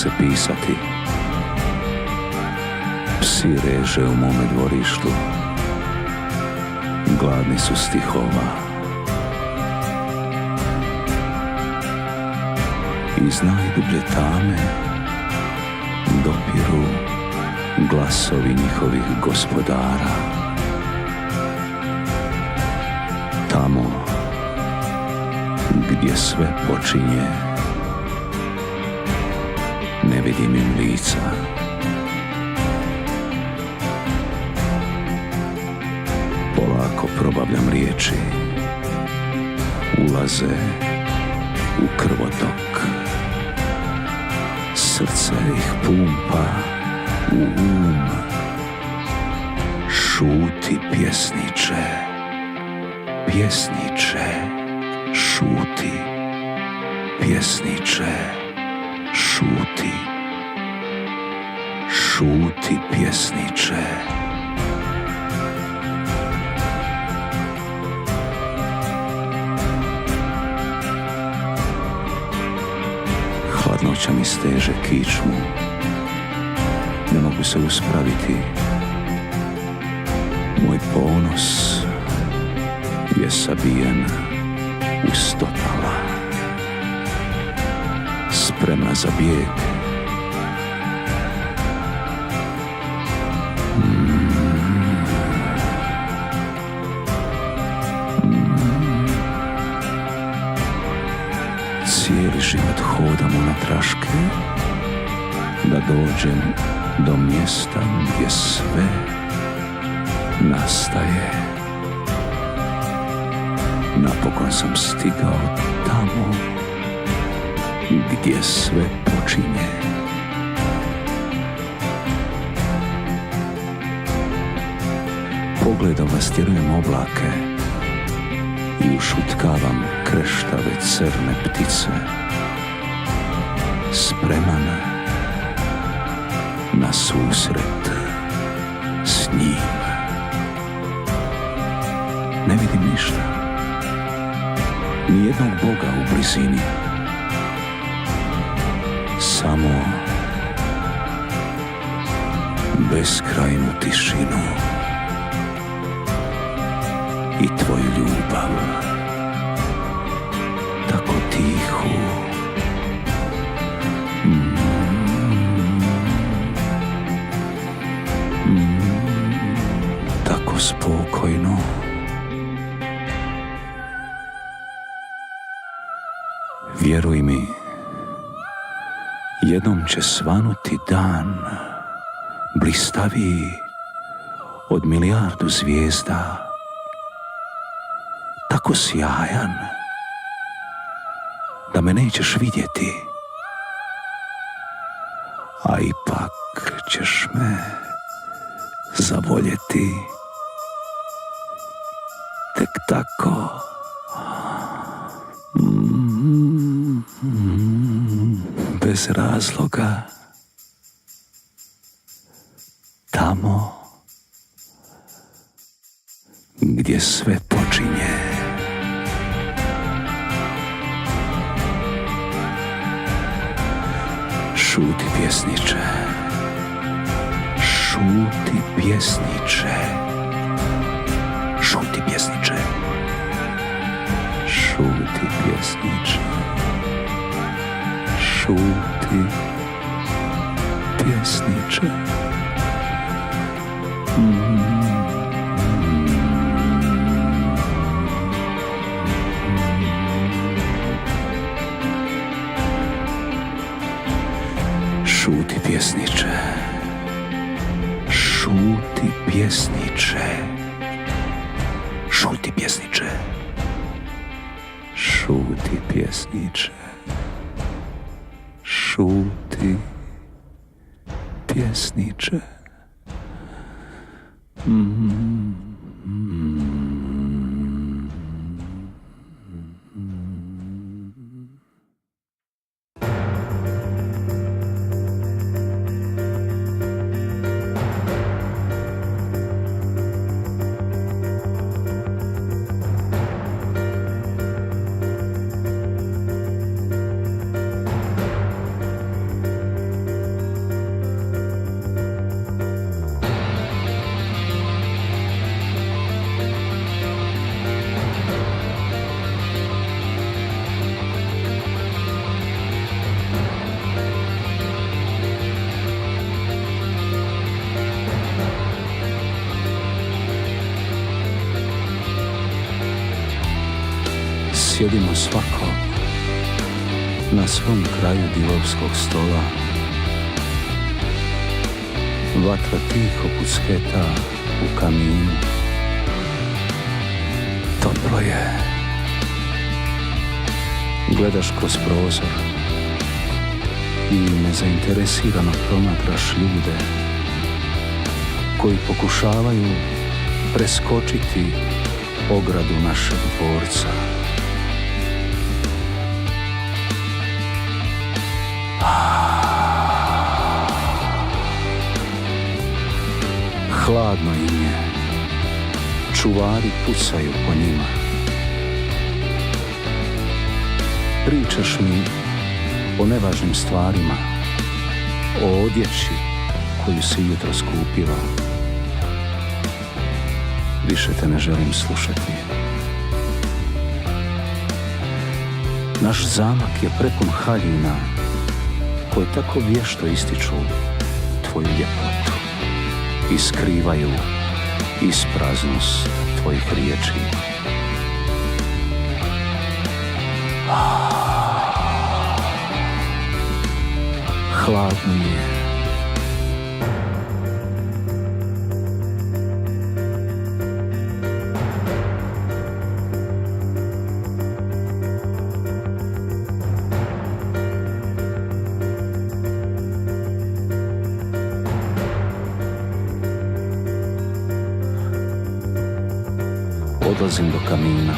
se pisati. Psi reže u mome dvorištu, gladni su stihova. Iz najdublje tame dopiru glasovi njihovih gospodara. Tamo gdje sve počinje, ne vidim im lica. Polako probavljam riječi, ulaze u krvotok. Srce ih pumpa u um. Šuti, pjesniče, pjesniče, šuti, pjesniče, šuti, šuti, pjesniče. Hladnoća mi steže kičmu, ne mogu se uspraviti. Moj ponos je sabijen u stopala, spremna za bijeg. Cijeli život hodam unatraške, da dođem do mjesta gdje sve nastaje. Napokon sam stigao tamo gdje sve počinje. Pogledom rastjerujem oblake i ušutkavam kreštave crne ptice, spreman na susret s njim. Ne vidim ništa, nijednog Boga u blizini, samo beskrajnu tišinu i tvoju ljubav, tako tihu. Tako spokojno. Vjeruj mi, jednom će svanuti dan, blistaviji od milijardu zvijezda, tako sjajan da me nećeš vidjeti, a ipak ćeš me zavoljeti tek tako. Bez razloga, tamo gdje sve počinje. Šuti, pjesniče, šuti, pjesniče, šuti, pjesniče, šuti, pjesniče, šuti, pjesniče. Šuti, pjesniče, šuti, pjesniče, šuti, pjesniče, šuti, pjesniče, šuti, pjesniče. sjedimo svako na svom kraju divovskog stola. Vatra tiho pucketa u kaminu. Toplo je. Gledaš kroz prozor i nezainteresirano promatraš ljude koji pokušavaju preskočiti ogradu našeg dvorca. Hladno im je. Čuvari pucaju po njima. Pričaš mi o nevažnim stvarima, o odjeći koju si jutros kupila. Više te ne želim slušati. Naš zamak je prepun haljina koje tako vješto ističu tvoju ljepotu i skrivaju ispraznost tvojih riječi. Hladno je. Odlazim do kamina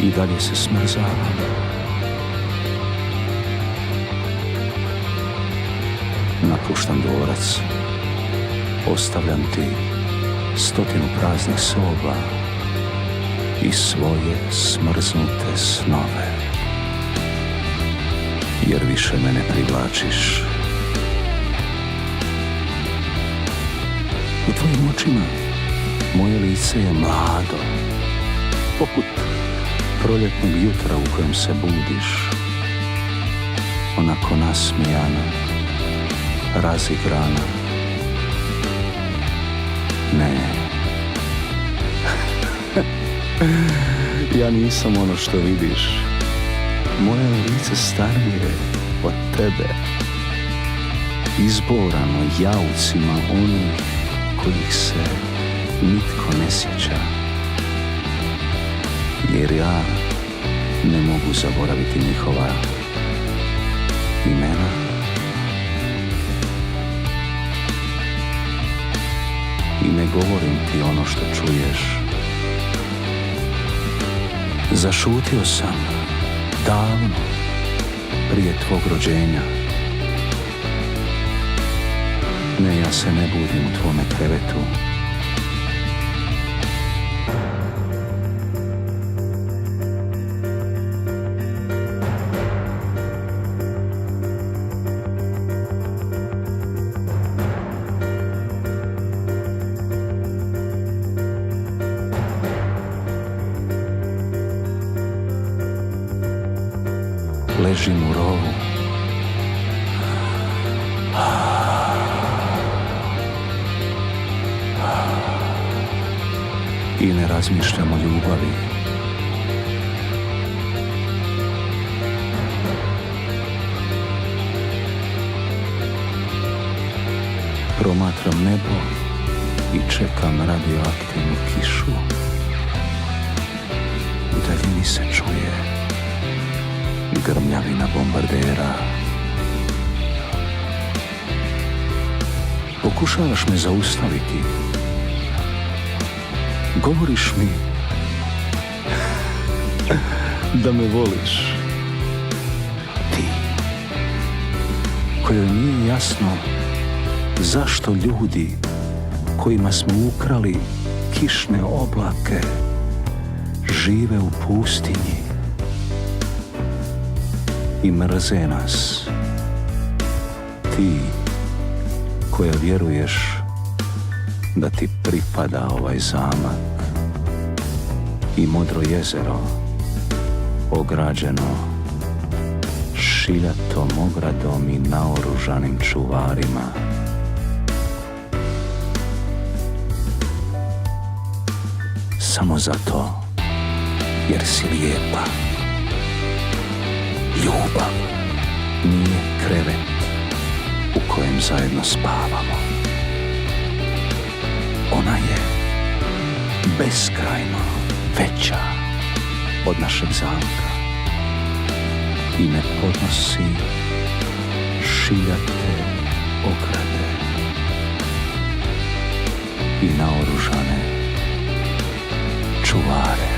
i dalje se smrzavam. Napuštam dvorac, ostavljam ti 100 praznih soba i svoje smrznute snove, jer više me ne privlačiš. U tvojim očima moje lice je mlado, poput proljetnog jutra u kojem se budiš, onako nasmijana, razigrana. Ne, ja nisam ono što vidiš. Moje lice starije od tebe, izborano jaucima onih kojih se nitko ne sjeća, jer ja ne mogu zaboraviti njihova imena. I ne govorim ti ono što čuješ. Zašutio sam davno prije tvog rođenja. Ne, ja se ne budim u tvome krevetu. Ležim u rovu. I ne razmišljam o ljubavi. Promatram nebo i čekam radioaktivnu kišu. U daljini se čuje grmljavina bombardera. Pokušavaš me zaustaviti. Govoriš mi da me voliš. Ti, kojoj nije jasno zašto ljudi kojima smo ukrali kišne oblake žive u pustinji i mrze nas. Ti koja vjeruješ da ti pripada ovaj zamak i modro jezero ograđeno šiljatom ogradom i naoružanim čuvarima. Samo zato jer si lijepa. Ljubav nije krevet u kojem zajedno spavamo. Ona je beskrajno veća od našeg zamka i ne podnosi šiljate ograde i naoružane čuvare.